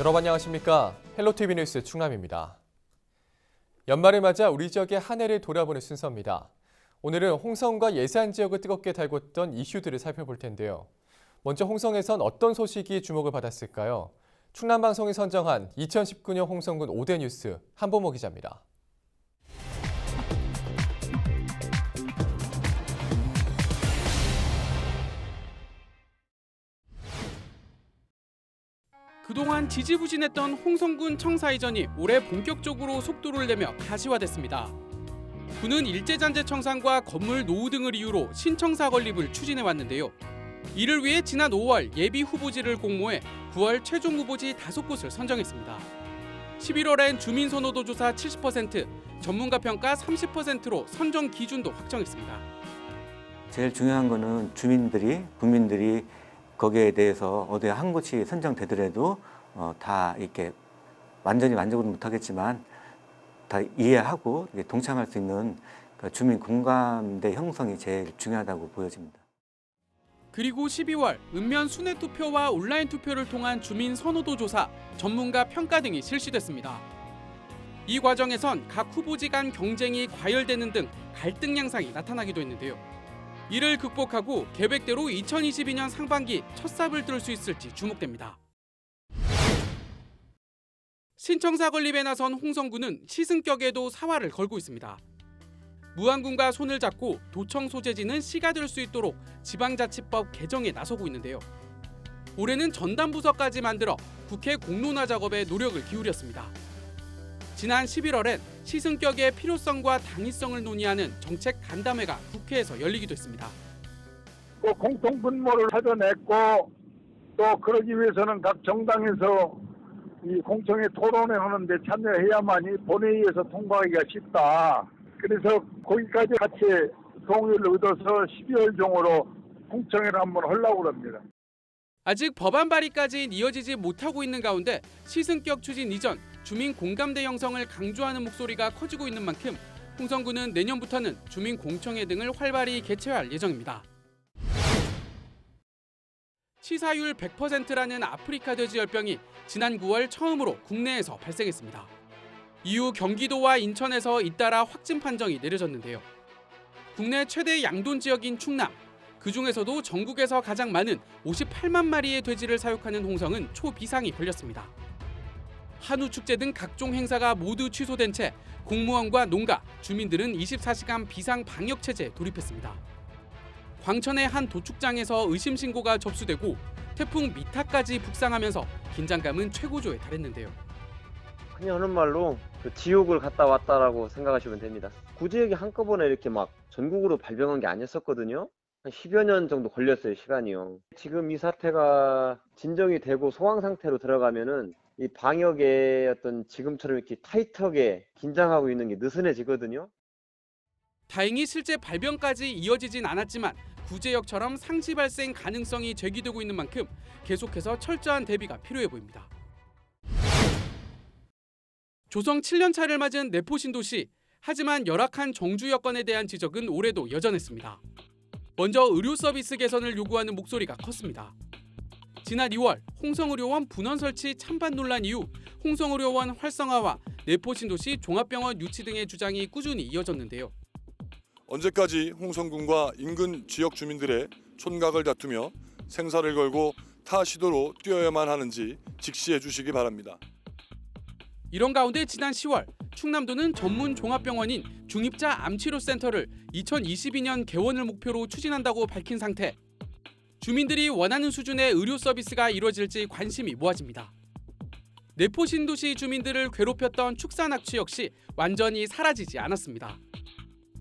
여러분 안녕하십니까? 헬로티비 뉴스 충남입니다. 연말을 맞아 우리 지역의 한 해를 돌아보는 순서입니다. 오늘은 홍성과 예산 지역을 뜨겁게 달궜던 이슈들을 살펴볼 텐데요. 먼저 홍성에선 어떤 소식이 주목을 받았을까요? 충남방송이 선정한 2019년 홍성군 5대 뉴스 한보모 기자입니다. 그동안 지지부진했던 홍성군 청사이전이 올해 본격적으로 속도를 내며 가시화됐습니다. 군은 일제잔재 청산과 건물 노후 등을 이유로 신청사 건립을 추진해왔는데요. 이를 위해 지난 5월 예비 후보지를 공모해 9월 최종 후보지 5곳을 선정했습니다. 11월엔 주민선호도 조사 70%, 전문가 평가 30%로 선정 기준도 확정했습니다. 제일 중요한 거는 주민들이, 국민들이 거기에 대해서 어디 한 곳이 선정되더라도 다 이렇게 완전히 만족은 못하겠지만 다 이해하고 동참할 수 있는 주민 공감대 형성이 제일 중요하다고 보여집니다. 그리고 12월 읍면 순회 투표와 온라인 투표를 통한 주민 선호도 조사, 전문가 평가 등이 실시됐습니다. 이 과정에선 각 후보지 간 경쟁이 과열되는 등 갈등 양상이 나타나기도 했는데요. 이를 극복하고 계획대로 2022년 상반기 첫 삽을 뜰 수 있을지 주목됩니다. 신청사 건립에 나선 홍성군은 시승격에도 사활을 걸고 있습니다. 무안군과 손을 잡고 도청 소재지는 시가 될 수 있도록 지방자치법 개정에 나서고 있는데요. 올해는 전담부서까지 만들어 국회 공론화 작업에 노력을 기울였습니다. 지난 11월엔 시승격의 필요성과 당위성을 논의하는 정책 간담회가 국회에서 열리기도 했습니다. 공통 분모를 찾아냈고 또 그러기 위해서는 각 정당에서 이 공청회 토론회 하는데 참여해야만이 본회의에서 통과하기가 쉽다. 그래서 거기까지 같이 동의를 얻어서 12월 중으로 공청회를 한번 하려고 합니다. 아직 법안 발의까지 이어지지 못하고 있는 가운데 시승격 추진 이전 주민 공감대 형성을 강조하는 목소리가 커지고 있는 만큼 홍성군은 내년부터는 주민 공청회 등을 활발히 개최할 예정입니다. 치사율 100%라는 아프리카 돼지열병이 지난 9월 처음으로 국내에서 발생했습니다. 이후 경기도와 인천에서 잇따라 확진 판정이 내려졌는데요. 국내 최대 양돈 지역인 충남, 그중에서도 전국에서 가장 많은 58만 마리의 돼지를 사육하는 홍성은 초비상이 걸렸습니다. 한우 축제 등 각종 행사가 모두 취소된 채 공무원과 농가, 주민들은 24시간 비상 방역 체제에 돌입했습니다. 광천의 한 도축장에서 의심 신고가 접수되고 태풍 미타까지 북상하면서 긴장감은 최고조에 달했는데요. 그냥 하는 말로 지옥을 갔다 왔다라고 생각하시면 됩니다. 구지역이 한꺼번에 이렇게 막 전국으로 발병한 게 아니었었거든요. 한 10여 년 정도 걸렸어요, 시간이요. 지금 이 사태가 진정이 되고 소강 상태로 들어가면은 이 방역의 어떤 지금처럼 이렇게 타이트하게 긴장하고 있는 게 느슨해지거든요. 다행히 실제 발병까지 이어지진 않았지만 구제역처럼 상시 발생 가능성이 제기되고 있는 만큼 계속해서 철저한 대비가 필요해 보입니다. 조성 7년차를 맞은 내포신도시, 하지만 열악한 정주 여건에 대한 지적은 올해도 여전했습니다. 먼저 의료 서비스 개선을 요구하는 목소리가 컸습니다. 지난 2월 홍성의료원 분원 설치 찬반 논란 이후 홍성의료원 활성화와 내포신도시 종합병원 유치 등의 주장이 꾸준히 이어졌는데요. 언제까지 홍성군과 인근 지역 주민들의 촌각을 다투며 생사를 걸고 타 시도로 뛰어야만 하는지 직시해 주시기 바랍니다. 이런 가운데 지난 10월 충남도는 전문 종합병원인 중입자 암치료센터를 2022년 개원을 목표로 추진한다고 밝힌 상태. 주민들이 원하는 수준의 의료 서비스가 이루어질지 관심이 모아집니다. 내포신도시 주민들을 괴롭혔던 축산악취 역시 완전히 사라지지 않았습니다.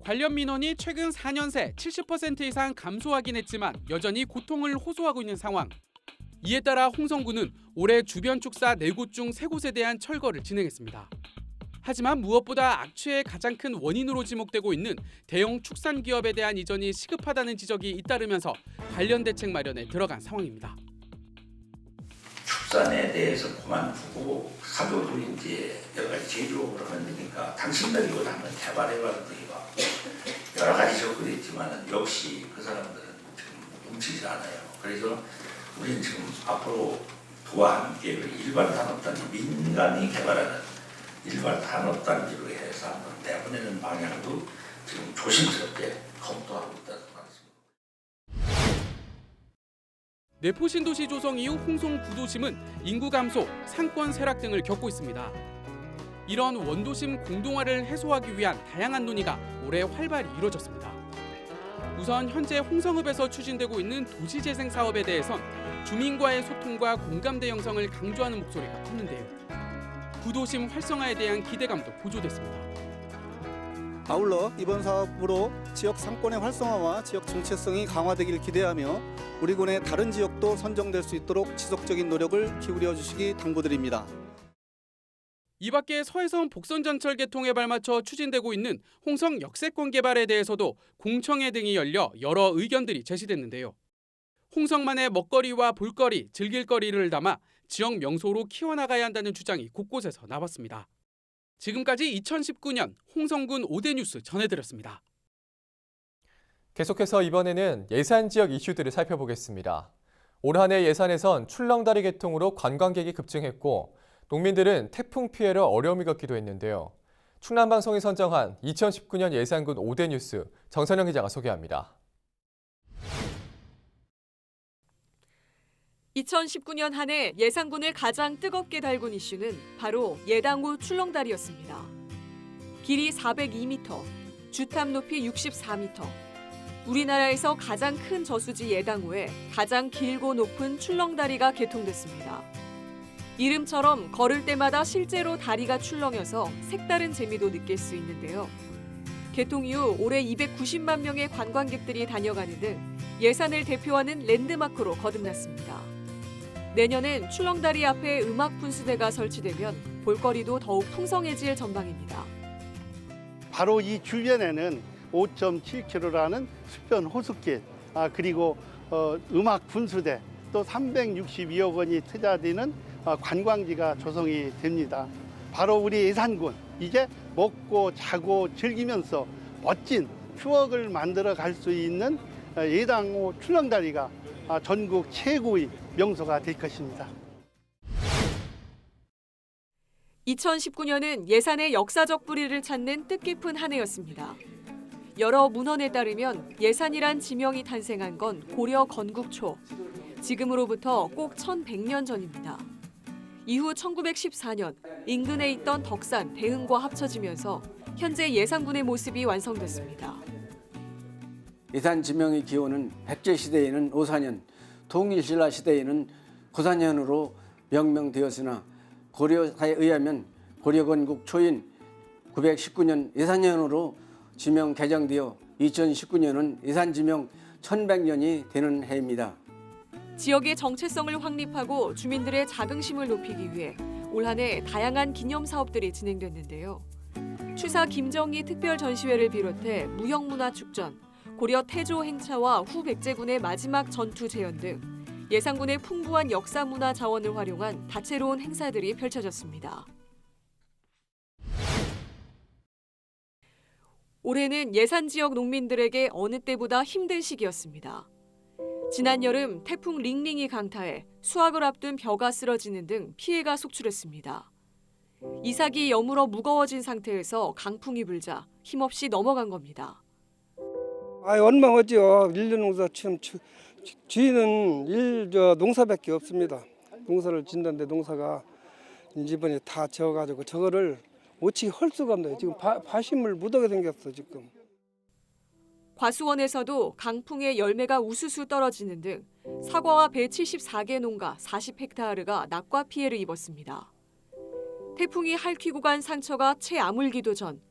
관련 민원이 최근 4년 새 70% 이상 감소하긴 했지만 여전히 고통을 호소하고 있는 상황. 이에 따라 홍성군은 올해 주변 축사 4곳 중 3곳에 대한 철거를 진행했습니다. 하지만 무엇보다 악취의 가장 큰 원인으로 지목되고 있는 대형 축산기업에 대한 이전이 시급하다는 지적이 잇따르면서 관련 대책 마련에 들어간 상황입니다. 축산에 대해서 그만두고 사료도 이제 여러 가지 제조업을 하면 되니까 당신들이 이걸 한번 개발해봐도 되고 여러 가지 접근이 있지만 역시 그 사람들은 지금 뭉치지 않아요. 그래서 우리는 지금 앞으로 또한 함께 일반 산업단지 민간이 개발하는 일반 산업단지로 해서 한번 내보내는 방향도 지금 조심스럽게 검토하고 있다는 말씀입니다. 내포신도시 조성 이후 홍성 구도심은 인구 감소, 상권 쇠락 등을 겪고 있습니다. 이런 원도심 공동화를 해소하기 위한 다양한 논의가 올해 활발히 이루어졌습니다. 우선 현재 홍성읍에서 추진되고 있는 도시재생 사업에 대해선 주민과의 소통과 공감대 형성을 강조하는 목소리가 컸는데요. 구도심 활성화에 대한 기대감도 고조됐습니다. 아울러 이번 사업으로 지역 상권의 활성화와 지역 정체성이 강화되길 기대하며 우리 군의 다른 지역도 선정될 수 있도록 지속적인 노력을 기울여 주시기 당부드립니다. 이 밖에 서해선 복선전철 개통에 발맞춰 추진되고 있는 홍성 역세권 개발에 대해서도 공청회 등이 열려 여러 의견들이 제시됐는데요. 홍성만의 먹거리와 볼거리, 즐길거리를 담아 지역 명소로 키워나가야 한다는 주장이 곳곳에서 나왔습니다. 지금까지 2019년 홍성군 5대 뉴스 전해드렸습니다. 계속해서 이번에는 예산 지역 이슈들을 살펴보겠습니다. 올 한 해 예산에선 출렁다리 개통으로 관광객이 급증했고 농민들은 태풍 피해로 어려움을 겪기도 했는데요. 충남방송이 선정한 2019년 예산군 5대 뉴스 정선영 기자가 소개합니다. 2019년 한 해 예산군을 가장 뜨겁게 달군 이슈는 바로 예당호 출렁다리였습니다. 길이 402m, 주탑 높이 64m. 우리나라에서 가장 큰 저수지 예당호에 가장 길고 높은 출렁다리가 개통됐습니다. 이름처럼 걸을 때마다 실제로 다리가 출렁여서 색다른 재미도 느낄 수 있는데요. 개통 이후 올해 290만 명의 관광객들이 다녀가는 등 예산을 대표하는 랜드마크로 거듭났습니다. 내년엔 출렁다리 앞에 음악 분수대가 설치되면 볼거리도 더욱 풍성해질 전망입니다. 바로 이 주변에는 5.7km라는 수변 호수길, 그리고 음악 분수대, 또 362억 원이 투자되는 관광지가 조성이 됩니다. 바로 우리 예산군, 이제 먹고 자고 즐기면서 멋진 추억을 만들어 갈 수 있는 예당호 출렁다리가 전국 최고의 명소가 될 것입니다. 2019년은 예산의 역사적 뿌리를 찾는 뜻깊은 한 해였습니다. 여러 문헌에 따르면 예산이란 지명이 탄생한 건 고려 건국 초, 지금으로부터 꼭 1100년 전입니다. 이후 1914년 인근에 있던 덕산, 대흥과 합쳐지면서 현재 예산군의 모습이 완성됐습니다. 예산 지명의 기원은 백제 시대에는 오산현, 통일신라 시대에는 고산현으로 명명되었으나 고려사에 의하면 고려 건국 초인 919년 예산년으로 지명 개정되어 2019년은 예산 지명 1100년이 되는 해입니다. 지역의 정체성을 확립하고 주민들의 자긍심을 높이기 위해 올 한 해 다양한 기념 사업들이 진행됐는데요. 추사 김정희 특별 전시회를 비롯해 무형문화축전, 고려 태조 행차와 후 백제군의 마지막 전투 재현 등 예산군의 풍부한 역사 문화 자원을 활용한 다채로운 행사들이 펼쳐졌습니다. 올해는 예산 지역 농민들에게 어느 때보다 힘든 시기였습니다. 지난 여름 태풍 링링이 강타해 수확을 앞둔 벼가 쓰러지는 등 피해가 속출했습니다. 이삭이 여물어 무거워진 상태에서 강풍이 불자 힘없이 넘어간 겁니다. 원망하죠. 일년 농사 참 주인은 농사밖에 없습니다. 농사를 짓는데 농사가 이번에 다 져가지고 저거를 어찌 할 수가 없네요. 지금 바심을 묻어게 생겼어 지금. 과수원에서도 강풍에 열매가 우수수 떨어지는 등 사과와 배 74개 농가 40헥타르가 낙과 피해를 입었습니다. 태풍이 핥히고 간 상처가 채 아물기도 전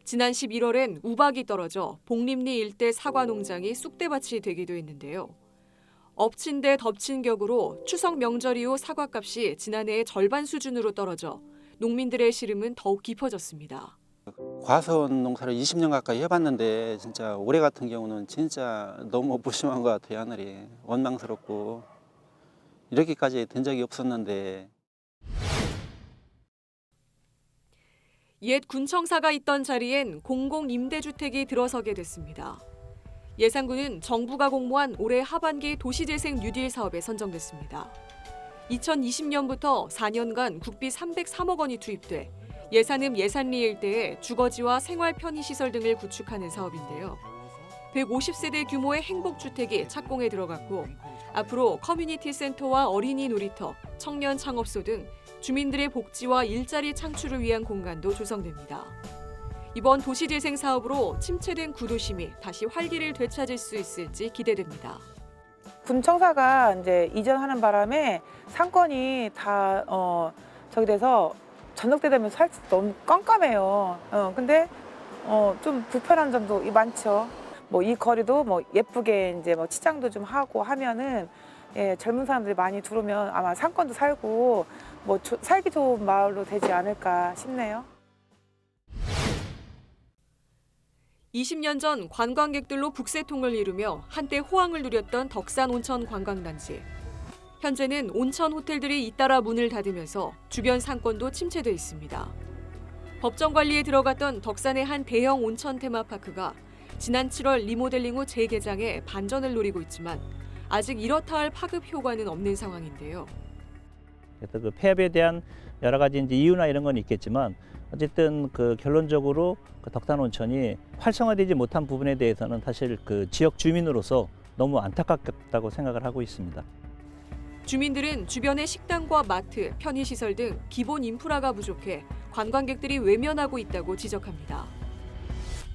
지난 11월엔 우박이 떨어져 복림리 일대 사과 농장이 쑥대밭이 되기도 했는데요. 엎친 데 덮친 격으로 추석 명절 이후 사과값이 지난해의 절반 수준으로 떨어져 농민들의 시름은 더욱 깊어졌습니다. 과수원 농사를 20년 가까이 해봤는데 진짜 올해 같은 경우는 진짜 너무 무심한 것 같아요. 하늘이 원망스럽고 이렇게까지 된 적이 없었는데. 옛 군청사가 있던 자리엔 공공임대주택이 들어서게 됐습니다. 예산군은 정부가 공모한 올해 하반기 도시재생 뉴딜 사업에 선정됐습니다. 2020년부터 4년간 국비 303억 원이 투입돼 예산읍 예산리 일대에 주거지와 생활 편의시설 등을 구축하는 사업인데요. 150세대 규모의 행복주택이 착공에 들어갔고 앞으로 커뮤니티 센터와 어린이 놀이터, 청년 창업소 등 주민들의 복지와 일자리 창출을 위한 공간도 조성됩니다. 이번 도시재생 사업으로 침체된 구도심이 다시 활기를 되찾을 수 있을지 기대됩니다. 군청사가 이제 이전하는 바람에 상권이 다 저기 돼서 저녁 때 되면 살짝 너무 깜깜해요. 근데 좀 불편한 점도 많죠. 뭐 이 거리도 뭐 예쁘게 이제 뭐 치장도 좀 하고 하면은 젊은 사람들이 많이 들어오면 아마 상권도 살고 뭐 살기 좋은 마을로 되지 않을까 싶네요. 20년 전 관광객들로 북새통을 이루며 한때 호황을 누렸던 덕산 온천 관광단지. 현재는 온천 호텔들이 잇따라 문을 닫으면서 주변 상권도 침체돼 있습니다. 법정 관리에 들어갔던 덕산의 한 대형 온천 테마파크가 지난 7월 리모델링 후 재개장에 반전을 노리고 있지만 아직 이렇다 할 파급 효과는 없는 상황인데요. 그래서 그 폐업에 대한 여러 가지 이제 이유나 이런 건 있겠지만 어쨌든 그 결론적으로 그 덕산 온천이 활성화되지 못한 부분에 대해서는 사실 그 지역 주민으로서 너무 안타깝다고 생각을 하고 있습니다. 주민들은 주변의 식당과 마트, 편의시설 등 기본 인프라가 부족해 관광객들이 외면하고 있다고 지적합니다.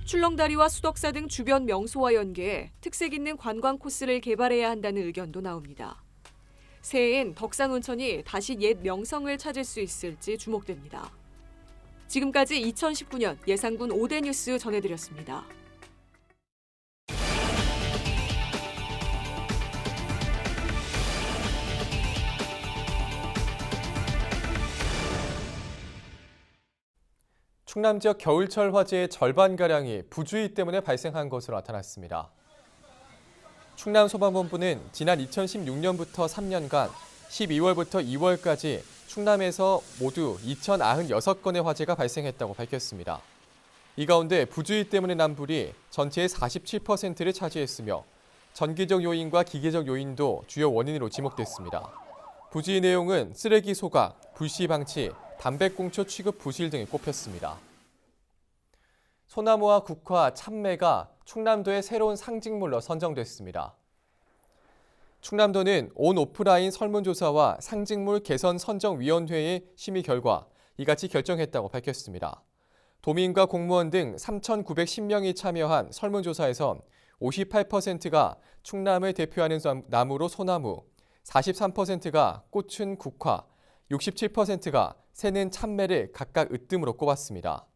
출렁다리와 수덕사 등 주변 명소와 연계해 특색 있는 관광 코스를 개발해야 한다는 의견도 나옵니다. 새해엔 덕산 온천이 다시 옛 명성을 찾을 수 있을지 주목됩니다. 지금까지 2019년 예산군 5대 뉴스 전해드렸습니다. 충남 지역 겨울철 화재의 절반가량이 부주의 때문에 발생한 것으로 나타났습니다. 충남소방본부는 지난 2016년부터 3년간 12월부터 2월까지 충남에서 모두 2,096건의 화재가 발생했다고 밝혔습니다. 이 가운데 부주의 때문에 난 불이 전체의 47%를 차지했으며 전기적 요인과 기계적 요인도 주요 원인으로 지목됐습니다. 부주의 내용은 쓰레기 소각, 불씨 방치, 담배꽁초 취급 부실 등이 꼽혔습니다. 소나무와 국화, 참매가 충남도의 새로운 상징물로 선정됐습니다. 충남도는 온 오프라인 설문조사와 상징물 개선 선정위원회의 심의 결과 이같이 결정했다고 밝혔습니다. 도민과 공무원 등 3,910명이 참여한 설문조사에선 58%가 충남을 대표하는 나무로 소나무, 43%가 꽃은 국화, 67%가 새는 참매를 각각 으뜸으로 꼽았습니다.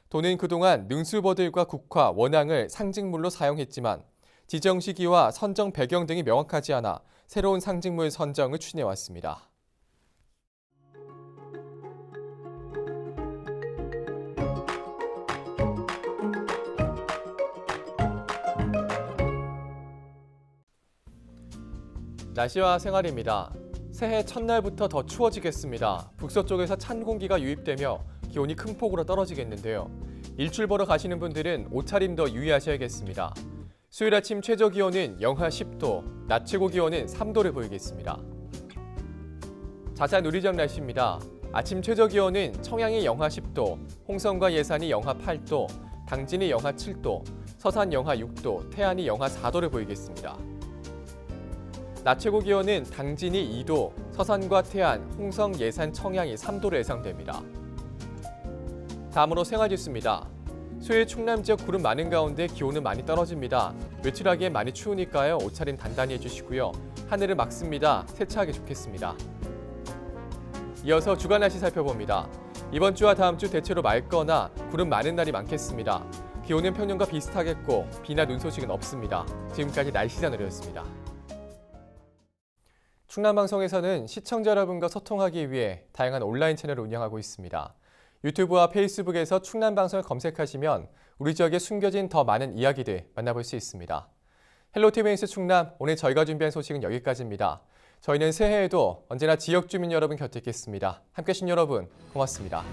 도는 그동안 능수버들과 국화, 원앙을 상징물로 사용했지만 지정 시기와 선정 배경 등이 명확하지 않아 새로운 상징물 선정을 추진해왔습니다. 날씨와 생활입니다. 새해 첫날부터 더 추워지겠습니다. 북서쪽에서 찬 공기가 유입되며 기온이 큰 폭으로 떨어지겠는데요. 일출 보러 가시는 분들은 옷차림 더 유의하셔야겠습니다. 수요일 아침 최저 기온은 영하 10도, 낮 최고 기온은 3도를 보이겠습니다. 자자 누리점 날씨입니다. 아침 최저 기온은 청양이 영하 10도, 홍성과 예산이 영하 8도, 당진이 영하 7도, 서산 영하 6도, 태안이 영하 4도를 보이겠습니다. 낮 최고 기온은 당진이 2도, 서산과 태안, 홍성, 예산, 청양이 3도로 예상됩니다. 다음으로 생활지수입니다. 수요일 충남 지역 구름 많은 가운데 기온은 많이 떨어집니다. 외출하기엔 많이 추우니까요. 옷차림 단단히 해주시고요. 하늘을 막습니다. 세차하기 좋겠습니다. 이어서 주간 날씨 살펴봅니다. 이번 주와 다음 주 대체로 맑거나 구름 많은 날이 많겠습니다. 기온은 평년과 비슷하겠고 비나 눈 소식은 없습니다. 지금까지 날씨 전해드렸습니다. 충남방송에서는 시청자 여러분과 소통하기 위해 다양한 온라인 채널을 운영하고 있습니다. 유튜브와 페이스북에서 충남방송을 검색하시면 우리 지역에 숨겨진 더 많은 이야기들 만나볼 수 있습니다. 헬로티비 뉴스 충남, 오늘 저희가 준비한 소식은 여기까지입니다. 저희는 새해에도 언제나 지역 주민 여러분 곁에 있겠습니다. 함께해 주신 여러분 고맙습니다.